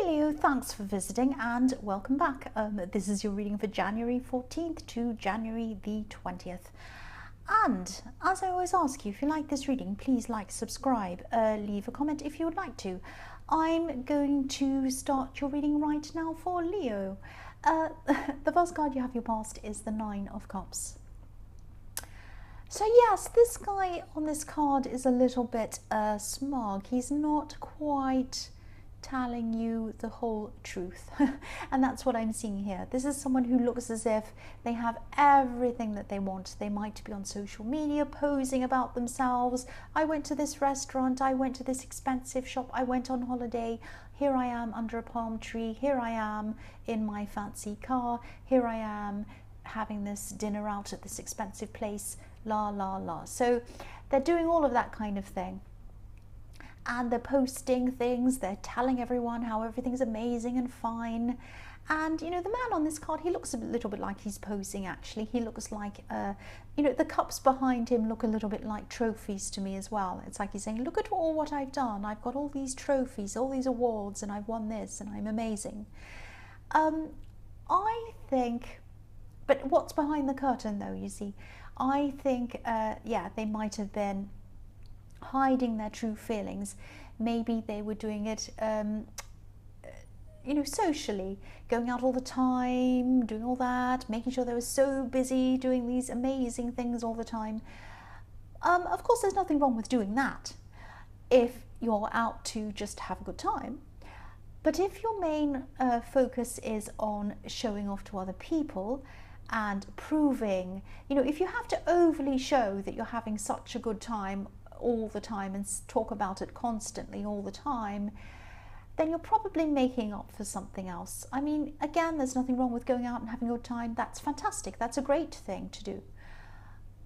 Hey Leo, thanks for visiting and welcome back. This is your reading for January 14th to January the 20th. And as I always ask you, if you like this reading, please like, subscribe, leave a comment if you would like to. I'm going to start your reading right now for Leo. The first card you have your past is the Nine of Cups. So yes, this guy on this card is a little bit smug. He's not quite telling you the whole truth. And that's what I'm seeing here. This is someone who looks as if they have everything that they want. They might be on social media posing about themselves. I went to this restaurant, I went to this expensive shop, I went on holiday, here I am under a palm tree, here I am in my fancy car, here I am having this dinner out at this expensive place, la la la. So they're doing all of that kind of thing. And they're posting things, they're telling everyone how everything's amazing and fine. And, you know, the man on this card, he looks a little bit like he's posing, actually. He looks like, you know, the cups behind him look a little bit like trophies to me as well. It's like he's saying, look at all what I've done. I've got all these trophies, all these awards, and I've won this, and I'm amazing. I think, but what's behind the curtain, though, you see? I think, yeah, they might have been hiding their true feelings. Maybe they were doing it you know, socially, going out all the time, doing all that, making sure they were so busy doing these amazing things all the time. Of course, there's nothing wrong with doing that if you're out to just have a good time. But if your main focus is on showing off to other people and proving, you know, if you have to overly show that you're having such a good time all the time and talk about it constantly all the time, then you're probably making up for something else. I mean, again, there's nothing wrong with going out and having a good time. That's fantastic. That's a great thing to do.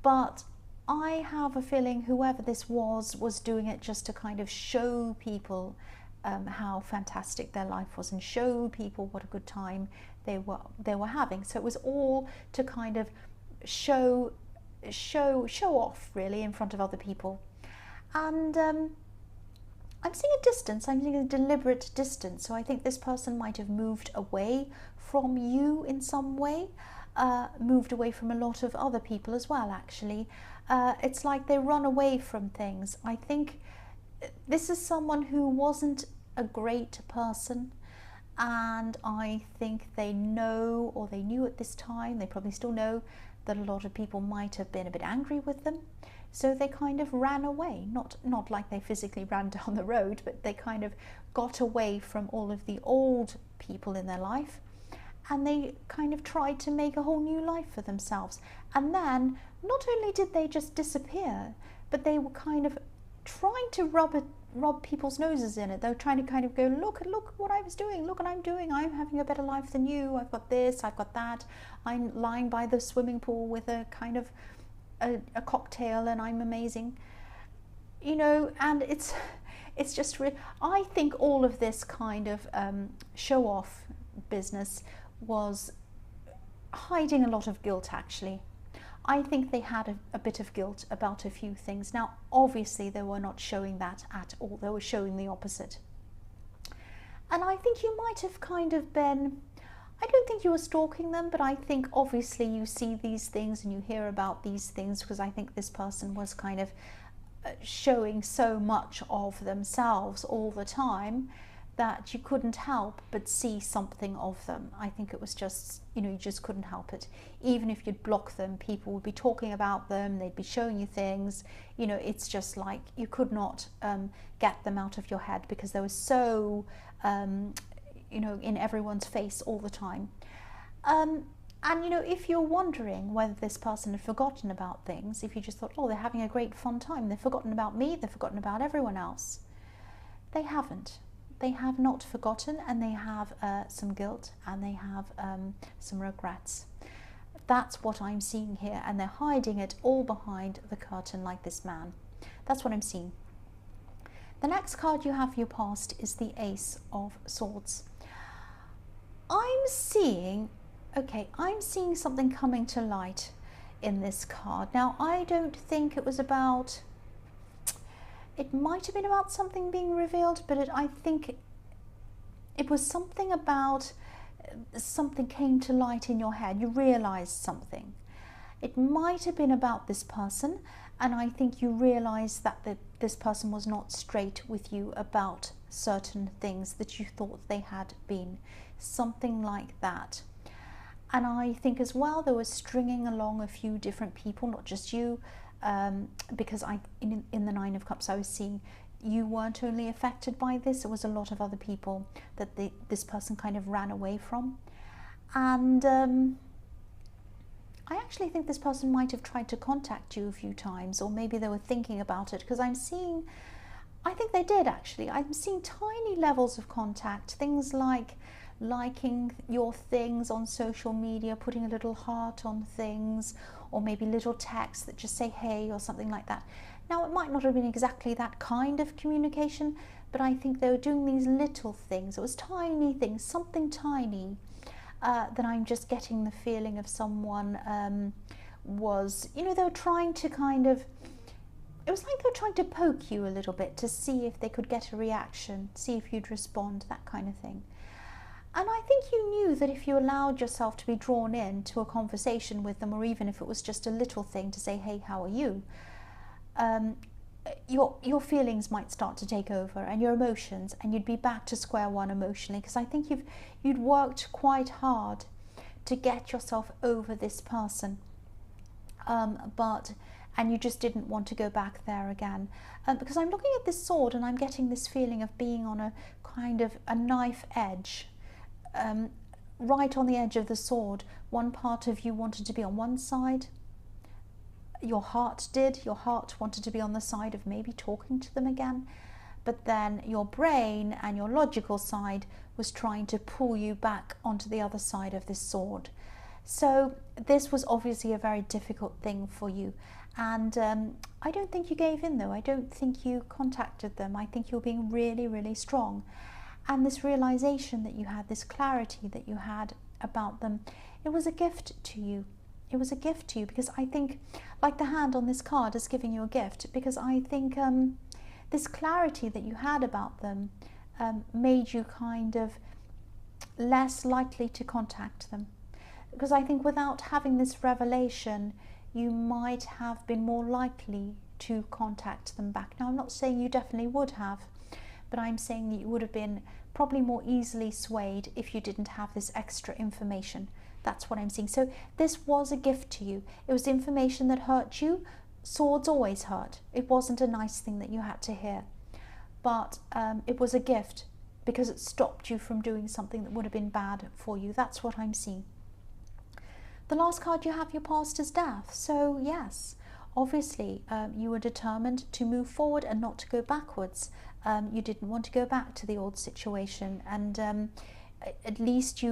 But I have a feeling whoever this was doing it just to kind of show people how fantastic their life was and show people what a good time they were having. So it was all to kind of show off, really, in front of other people. And I'm seeing a distance, I'm seeing a deliberate distance. So I think this person might have moved away from you in some way, moved away from a lot of other people as well, actually. It's like they run away from things. I think this is someone who wasn't a great person, and I think they know, or they knew at this time, they probably still know, that a lot of people might have been a bit angry with them. So they kind of ran away, not like they physically ran down the road, but they kind of got away from all of the old people in their life, and they kind of tried to make a whole new life for themselves. And then not only did they just disappear, but they were kind of trying to rub people's noses in it. They were trying to kind of go, look what I was doing, look what I'm doing, I'm having a better life than you, I've got this, I've got that, I'm lying by the swimming pool with a kind of a cocktail and I'm amazing, you know. And it's just I think all of this kind of show off business was hiding a lot of guilt, actually. I think they had a bit of guilt about a few things. Now, obviously, they were not showing that at all. They were showing the opposite. And I think you might have kind of been, I don't think you were stalking them, but I think obviously you see these things and you hear about these things, because I think this person was kind of showing so much of themselves all the time that you couldn't help but see something of them. I think it was just, you know, you just couldn't help it. Even if you'd block them, people would be talking about them, they'd be showing you things, you know. It's just like you could not get them out of your head, because they were so, you know, in everyone's face all the time. And, you know, if you're wondering whether this person had forgotten about things, if you just thought, oh, they're having a great fun time, they've forgotten about me, they've forgotten about everyone else, they haven't. They have not forgotten, and they have some guilt, and they have some regrets. That's what I'm seeing here, and they're hiding it all behind the curtain like this man. That's what I'm seeing. The next card you have for your past is the Ace of Swords. I'm seeing something coming to light in this card. Now, I don't think it was about It might have been about something being revealed, but I think it was something about, something came to light in your head, you realized something. It might have been about this person, and I think you realized that this person was not straight with you about certain things that you thought they had been, something like that. And I think as well there was stringing along a few different people, not just you, because in the Nine of Cups I was seeing you weren't only affected by this, it was a lot of other people that this person kind of ran away from. And I actually think this person might have tried to contact you a few times, or maybe they were thinking about it, because I'm seeing, I think they did actually, I'm seeing tiny levels of contact, things like liking your things on social media, putting a little heart on things, or maybe little texts that just say hey or something like that. Now it might not have been exactly that kind of communication, but I think they were doing these little things. It was tiny things, something tiny, that I'm just getting the feeling of someone was, you know, they were trying to kind of, it was like they were trying to poke you a little bit to see if they could get a reaction, see if you'd respond, that kind of thing. And I think you knew that if you allowed yourself to be drawn into a conversation with them, or even if it was just a little thing to say, hey, how are you? Your feelings might start to take over, and your emotions, and you'd be back to square one emotionally, because I think you'd worked quite hard to get yourself over this person, and you just didn't want to go back there again, because I'm looking at this sword and I'm getting this feeling of being on a kind of a knife edge, right on the edge of the sword. One part of you wanted to be on one side, your heart wanted to be on the side of maybe talking to them again, but then your brain and your logical side was trying to pull you back onto the other side of this sword. So this was obviously a very difficult thing for you, and I don't think you gave in though. I don't think you contacted them. I think you're being really, really strong, and this realization that you had, this clarity that you had about them, it was a gift to you. It was a gift to you, because I think, like the hand on this card is giving you a gift, because I think this clarity that you had about them made you kind of less likely to contact them. Because I think without having this revelation, you might have been more likely to contact them back. Now, I'm not saying you definitely would have, but I'm saying that you would have been probably more easily swayed if you didn't have this extra information. That's what I'm seeing. So this was a gift to you. It was information that hurt you. Swords always hurt. It wasn't a nice thing that you had to hear. But it was a gift, because it stopped you from doing something that would have been bad for you. That's what I'm seeing. The last card you have, your past is death. So yes, obviously you were determined to move forward and not to go backwards. You didn't want to go back to the old situation. And at least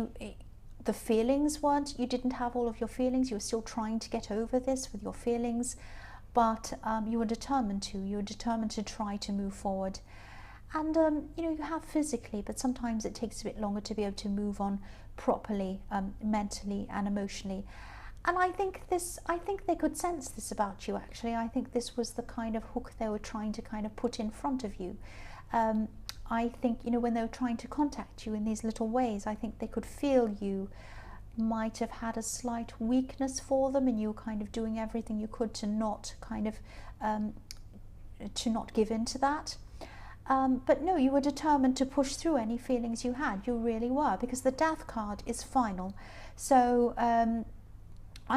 the feelings weren't, you didn't have all of your feelings, you were still trying to get over this with your feelings, but you were determined to try to move forward. And you know, you have physically, but sometimes it takes a bit longer to be able to move on properly, mentally and emotionally. And I think they could sense this about you, actually. I think this was the kind of hook they were trying to kind of put in front of you. I think, you know, when they were trying to contact you in these little ways, I think they could feel you might have had a slight weakness for them, and you were kind of doing everything you could to not kind of to not give in to that. But no, you were determined to push through any feelings you had. You really were, because the Death card is final. So I'm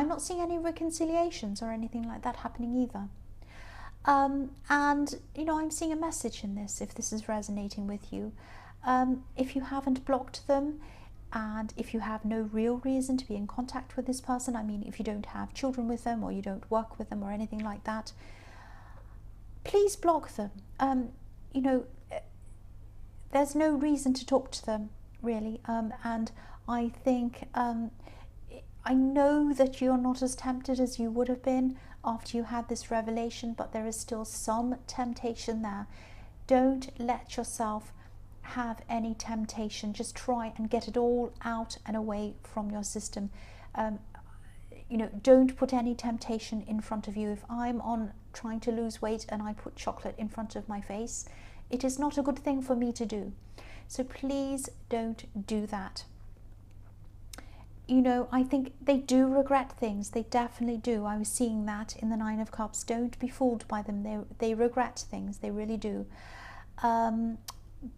not seeing any reconciliations or anything like that happening either. And, you know, I'm seeing a message in this, if this is resonating with you. If you haven't blocked them, and if you have no real reason to be in contact with this person, I mean, if you don't have children with them, or you don't work with them or anything like that, please block them. You know, there's no reason to talk to them, really. And I think, I know that you're not as tempted as you would have been after you had this revelation, but there is still some temptation there. Don't let yourself have any temptation. Just try and get it all out and away from your system. You know, don't put any temptation in front of you. If I'm on trying to lose weight and I put chocolate in front of my face, it is not a good thing for me to do. So please don't do that. You know, I think they do regret things. They definitely do. I was seeing that in the Nine of Cups. Don't be fooled by them. They regret things. They really do.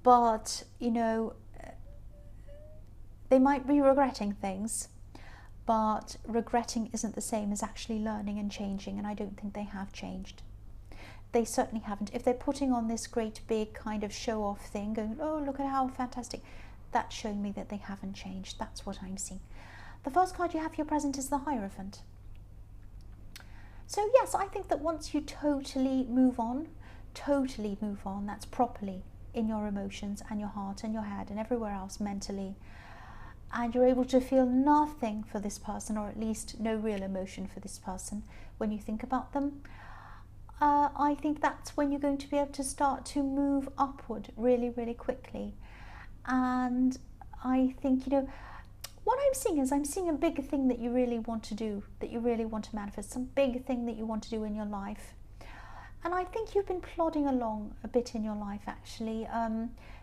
But, you know, they might be regretting things, but regretting isn't the same as actually learning and changing, and I don't think they have changed. They certainly haven't. If they're putting on this great big kind of show-off thing, going, oh, look at how fantastic, that's showing me that they haven't changed. That's what I'm seeing. The first card you have for your present is the Hierophant. So yes, I think that once you totally move on, that's properly in your emotions and your heart and your head and everywhere else mentally, and you're able to feel nothing for this person, or at least no real emotion for this person when you think about them, I think that's when you're going to be able to start to move upward really, really quickly. And I think, you know, what I'm seeing is I'm seeing a big thing that you really want to do, that you really want to manifest, some big thing that you want to do in your life. And I think you've been plodding along a bit in your life, actually,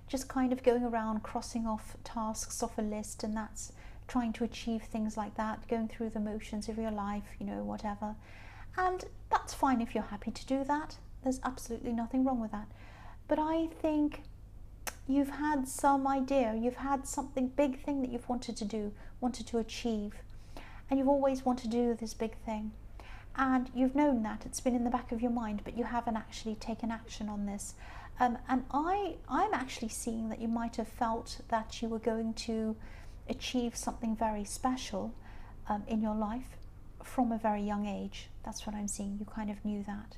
just kind of going around crossing off tasks off a list, and that's trying to achieve things like that, going through the motions of your life, you know, whatever. And that's fine if you're happy to do that. There's absolutely nothing wrong with that. But I think you've had some idea, you've had something big thing that you've wanted to do, wanted to achieve, and you've always wanted to do this big thing. And you've known that, it's been in the back of your mind, but you haven't actually taken action on this. And I'm actually seeing that you might have felt that you were going to achieve something very special in your life from a very young age. That's what I'm seeing. You kind of knew that.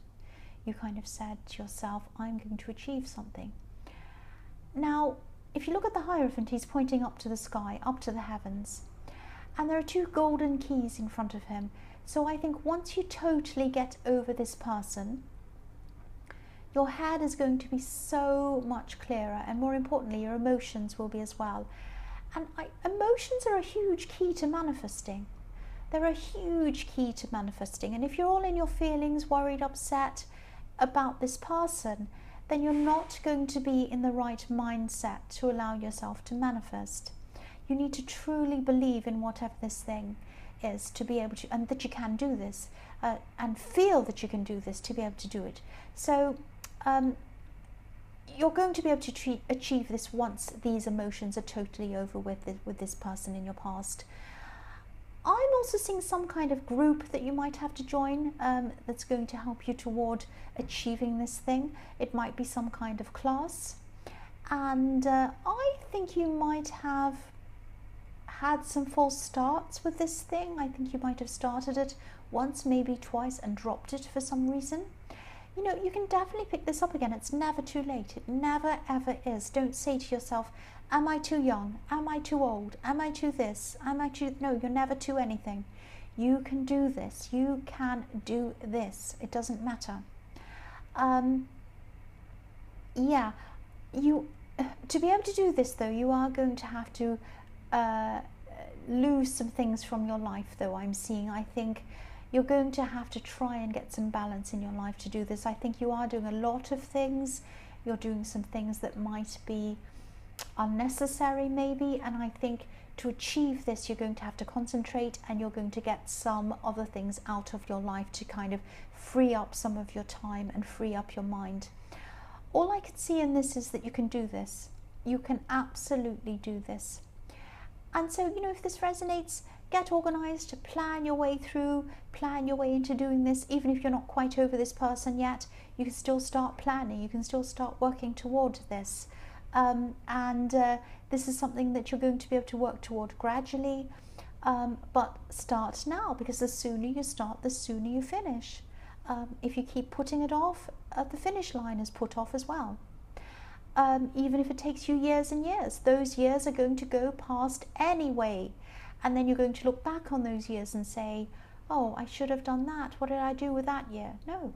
You kind of said to yourself, I'm going to achieve something. Now, if you look at the Hierophant, he's pointing up to the sky, up to the heavens. And there are two golden keys in front of him. So I think once you totally get over this person, your head is going to be so much clearer, and more importantly, your emotions will be as well. And emotions are a huge key to manifesting. They're a huge key to manifesting. And if you're all in your feelings, worried, upset about this person, then you're not going to be in the right mindset to allow yourself to manifest. You need to truly believe in whatever this thing is to be able to, and that you can do this, and feel that you can do this to be able to do it. So you're going to be able to achieve this once these emotions are totally over with this person in your past. I'm also seeing some kind of group that you might have to join that's going to help you toward achieving this thing. It might be some kind of class, and I think you might have had some false starts with this thing. I think you might have started it once, maybe twice, and dropped it for some reason. You know, you can definitely pick this up again. It's never too late. It never ever is. Don't say to yourself, am I too young? Am I too old? Am I too this? Am I too... No, you're never too anything. You can do this. You can do this. It doesn't matter. Yeah, to be able to do this, though, you are going to have to lose some things from your life, though, I'm seeing. I think you're going to have to try and get some balance in your life to do this. I think you are doing a lot of things. You're doing some things that might be unnecessary, maybe, and I think to achieve this, you're going to have to concentrate, and you're going to get some other things out of your life to kind of free up some of your time and free up your mind. All I can see in this is that you can do this. You can absolutely do this. And so, you know, if this resonates, get organized, plan your way through, plan your way into doing this. Even if you're not quite over this person yet, you can still start planning, you can still start working toward this. This is something that you're going to be able to work toward gradually, but start now, because the sooner you start, the sooner you finish. If you keep putting it off, the finish line is put off as well. Even if it takes you years and years, those years are going to go past anyway, and then you're going to look back on those years and say, oh, I should have done that. What did I do with that year? No.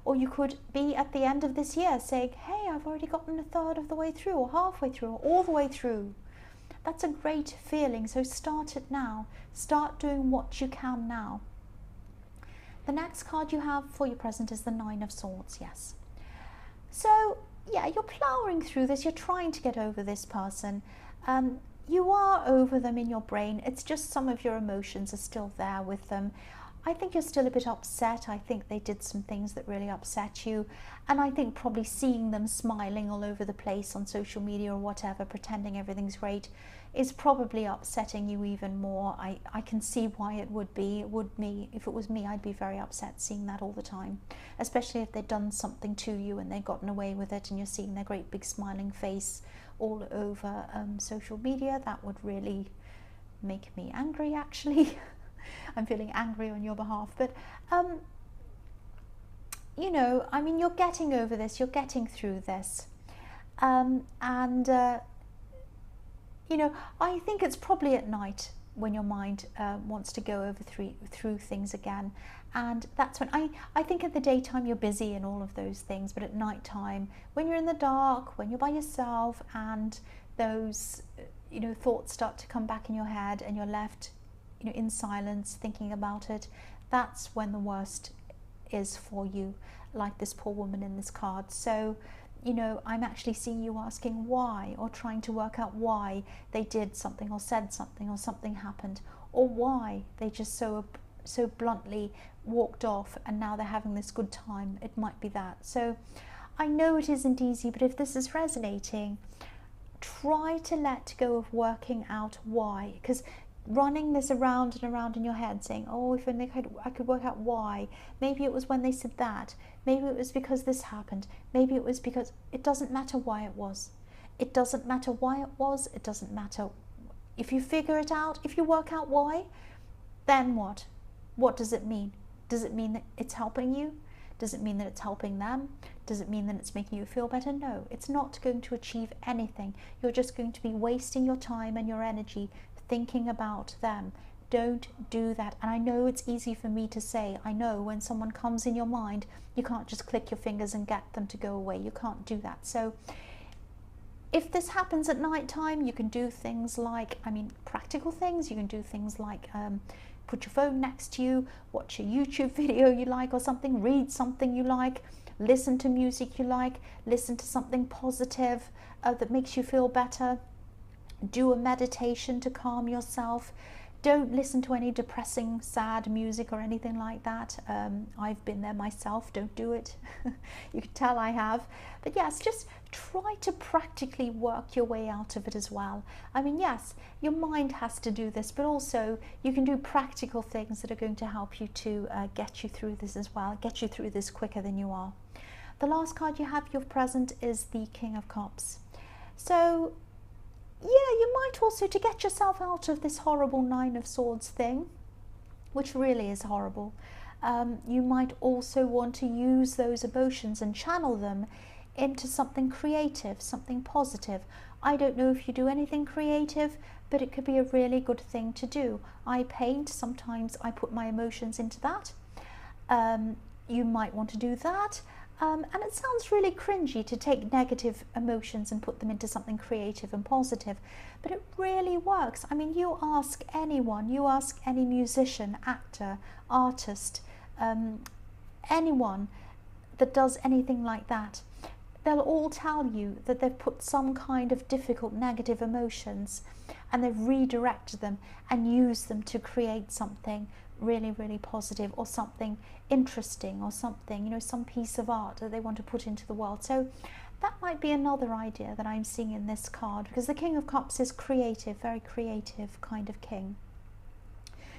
Or you could be at the end of this year saying, hey, I've already gotten a third of the way through, or halfway through, or all the way through. That's a great feeling. So start it now. Start doing what you can now. The next card you have for your present is the Nine of Swords, yes. So yeah, you're ploughing through this, you're trying to get over this person. You are over them in your brain, it's just some of your emotions are still there with them. I think you're still a bit upset. I think they did some things that really upset you. And I think probably seeing them smiling all over the place on social media or whatever, pretending everything's great, is probably upsetting you even more. I can see why it would be. If it was me, I'd be very upset seeing that all the time. Especially if they'd done something to you and they'd gotten away with it and you're seeing their great big smiling face all over social media. That would really make me angry, actually. I'm feeling angry on your behalf, but you know, I mean, you're getting over this, you're getting through this, and you know, I think it's probably at night when your mind wants to go over through things again, and that's when I think at the daytime you're busy and all of those things, but at night time, when you're in the dark, when you're by yourself, and those you know thoughts start to come back in your head, and you're left you know in silence thinking about it, that's when the worst is for you, like this poor woman in this card. So you know, I'm actually seeing you asking why, or trying to work out why they did something or said something or something happened, or why they just so bluntly walked off and now they're having this good time. It might be that. So I know it isn't easy, but if this is resonating, try to let go of working out why, because running this around and around in your head saying, oh, if only I could work out why, maybe it was when they said that, maybe it was because this happened, maybe it was because, it doesn't matter why it was, it doesn't matter why it was, it doesn't matter. If you figure it out, if you work out why, then what does it mean? Does it mean that it's helping you? Does it mean that it's helping them? Does it mean that it's making you feel better? No, it's not going to achieve anything. You're just going to be wasting your time and your energy thinking about them. Don't do that. And I know it's easy for me to say. I know when someone comes in your mind, you can't just click your fingers and get them to go away. You can't do that. So if this happens at night time, you can do things like, I mean, practical things. You can do things like put your phone next to you, watch a YouTube video you like or something, read something you like, listen to music you like, listen to something positive that makes you feel better. Do a meditation to calm yourself. Don't listen to any depressing, sad music or anything like that. I've been there myself. Don't do it. You can tell I have. But yes, just try to practically work your way out of it as well. I mean, yes, your mind has to do this, but also you can do practical things that are going to help you to get you through this as well, get you through this quicker than you are. The last card you have, your present, is the King of Cups. So yeah, you might also, to get yourself out of this horrible Nine of Swords thing, which really is horrible, you might also want to use those emotions and channel them into something creative, something positive. I don't know if you do anything creative, but it could be a really good thing to do. I paint, sometimes I put my emotions into that. You might want to do that. And it sounds really cringy to take negative emotions and put them into something creative and positive, but it really works. I mean, you ask anyone, you ask any musician, actor, artist, anyone that does anything like that, they'll all tell you that they've put some kind of difficult negative emotions and they've redirected them and used them to create something really, really positive, or something interesting, or something, you know, some piece of art that they want to put into the world. So that might be another idea that I'm seeing in this card, because the King of Cups is creative, very creative kind of king.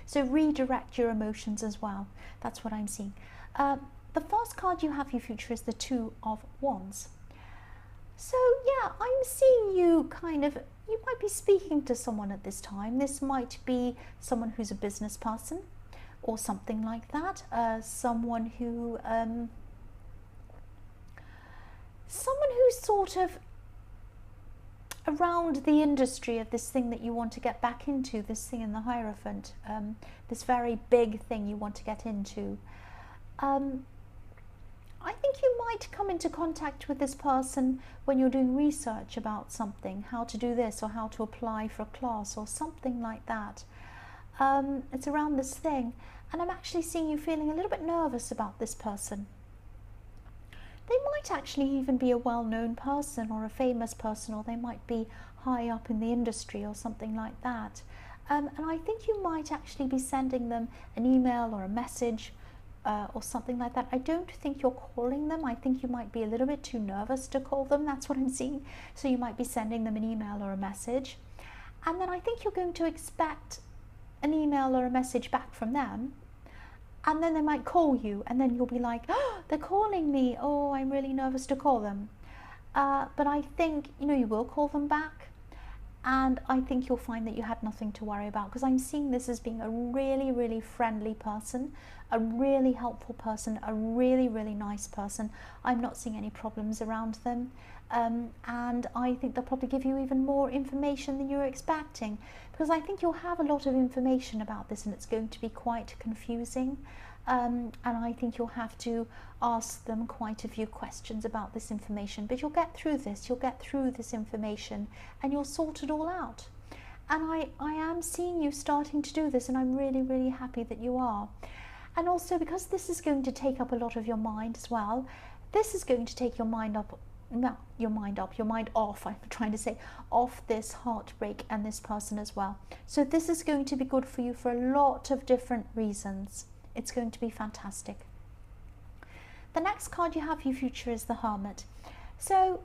So redirect your emotions as well. That's what I'm seeing. The first card you have, your future, is the Two of Wands. So yeah, I'm seeing you kind of, you might be speaking to someone at this time. This might be someone who's a business person or something like that. Someone who's sort of around the industry of this thing that you want to get back into, this thing in the Hierophant, this very big thing you want to get into. I think you might come into contact with this person when you're doing research about something, how to do this or how to apply for a class or something like that. It's around this thing, and I'm actually seeing you feeling a little bit nervous about this person. They might actually even be a well-known person or a famous person, or they might be high up in the industry or something like that. And I think you might actually be sending them an email or a message or something like that. I don't think you're calling them. I think you might be a little bit too nervous to call them. That's what I'm seeing. So you might be sending them an email or a message. And then I think you're going to expect an email or a message back from them. And then they might call you, and then you'll be like, oh, they're calling me. Oh, I'm really nervous to call them. But I think, you will call them back. And I think you'll find that you had nothing to worry about, because I'm seeing this as being a really, really friendly person, a really helpful person, a really, really nice person. I'm not seeing any problems around them. And I think they'll probably give you even more information than you're expecting, because I think you'll have a lot of information about this and it's going to be quite confusing. And I think you'll have to ask them quite a few questions about this information, but you'll get through this information, and you'll sort it all out. And I am seeing you starting to do this, and I'm really, really happy that you are. And also, because this is going to take up a lot of your mind as well, this is going to take your mind off, I'm trying to say, off this heartbreak and this person as well. So this is going to be good for you for a lot of different reasons. It's going to be fantastic. The next card you have for your future is the Hermit. So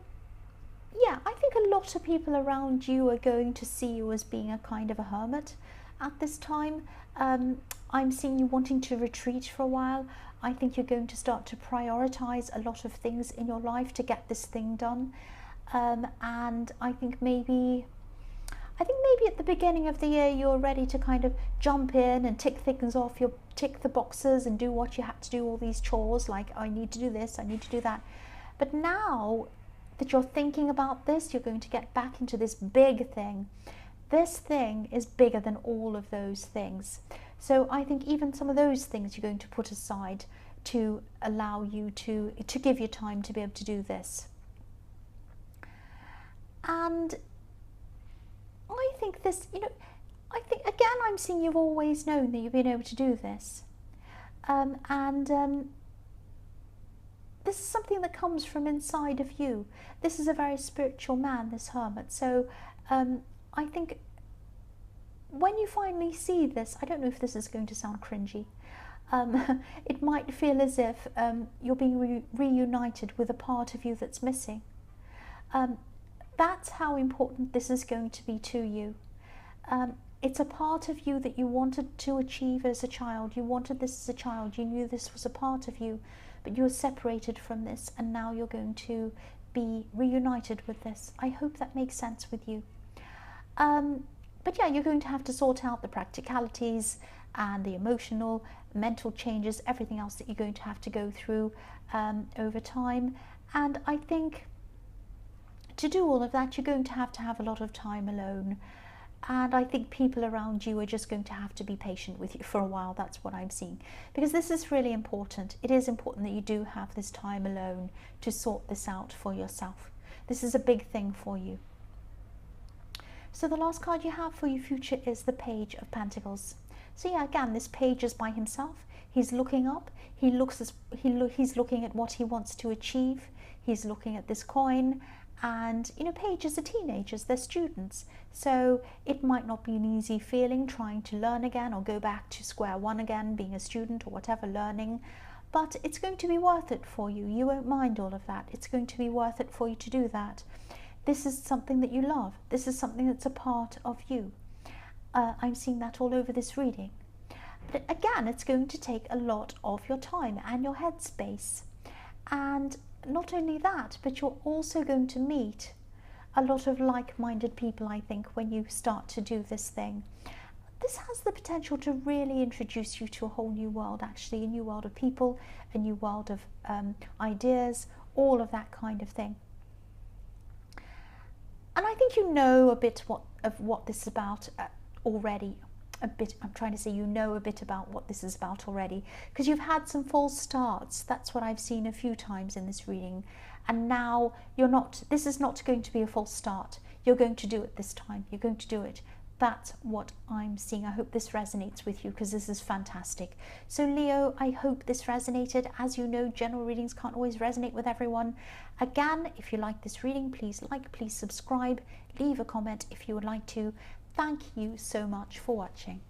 yeah, I think a lot of people around you are going to see you as being a kind of a hermit at this time. I'm seeing you wanting to retreat for a while. I think you're going to start to prioritize a lot of things in your life to get this thing done. And I think maybe at the beginning of the year you're ready to kind of jump in and tick things off. You'll tick the boxes and do what you had to do, all these chores, like I need to do this, I need to do that. But now that you're thinking about this, you're going to get back into this big thing. This thing is bigger than all of those things. So I think even some of those things you're going to put aside to allow you to give you time to be able to do this. And I think this, I think again I'm seeing you've always known that you've been able to do this. This is something that comes from inside of you. This is a very spiritual man, this hermit. So I think when you finally see this, I don't know if this is going to sound cringy, it might feel as if you're being reunited with a part of you that's missing. That's how important this is going to be to you. It's a part of you that you wanted to achieve as a child. You wanted this as a child. You knew this was a part of you, but you were separated from this, and now you're going to be reunited with this. I hope that makes sense with you. But yeah, you're going to have to sort out the practicalities and the emotional, mental changes, everything else that you're going to have to go through over time. And I think to do all of that, you're going to have a lot of time alone. And I think people around you are just going to have to be patient with you for a while. That's what I'm seeing. Because this is really important. It is important that you do have this time alone to sort this out for yourself. This is a big thing for you. So the last card you have for your future is the Page of Pentacles. So yeah, again, this page is by himself. He's looking up. He's looking at what he wants to achieve. He's looking at this coin. And pages are teenagers, they're students, so it might not be an easy feeling trying to learn again or go back to square one again, being a student or whatever, learning, but it's going to be worth it for you. You won't mind all of that. It's going to be worth it for you to do that. This is something that you love. This is something that's a part of you. I'm seeing that all over this reading. But again, it's going to take a lot of your time and your headspace. And not only that, but you're also going to meet a lot of like-minded people, I think, when you start to do this thing. This has the potential to really introduce you to a whole new world, actually, a new world of people, a new world of ideas, all of that kind of thing. And I think you know a bit of what this is about already. I'm trying to say you know a bit about what this is about already, because you've had some false starts. That's what I've seen a few times in this reading. And now this is not going to be a false start. You're going to do it this time. You're going to do it. That's what I'm seeing. I hope this resonates with you, because this is fantastic. So Leo, I hope this resonated. As you know, general readings can't always resonate with everyone. Again, if you like this reading, please like, please subscribe, leave a comment if you would like to. Thank you so much for watching.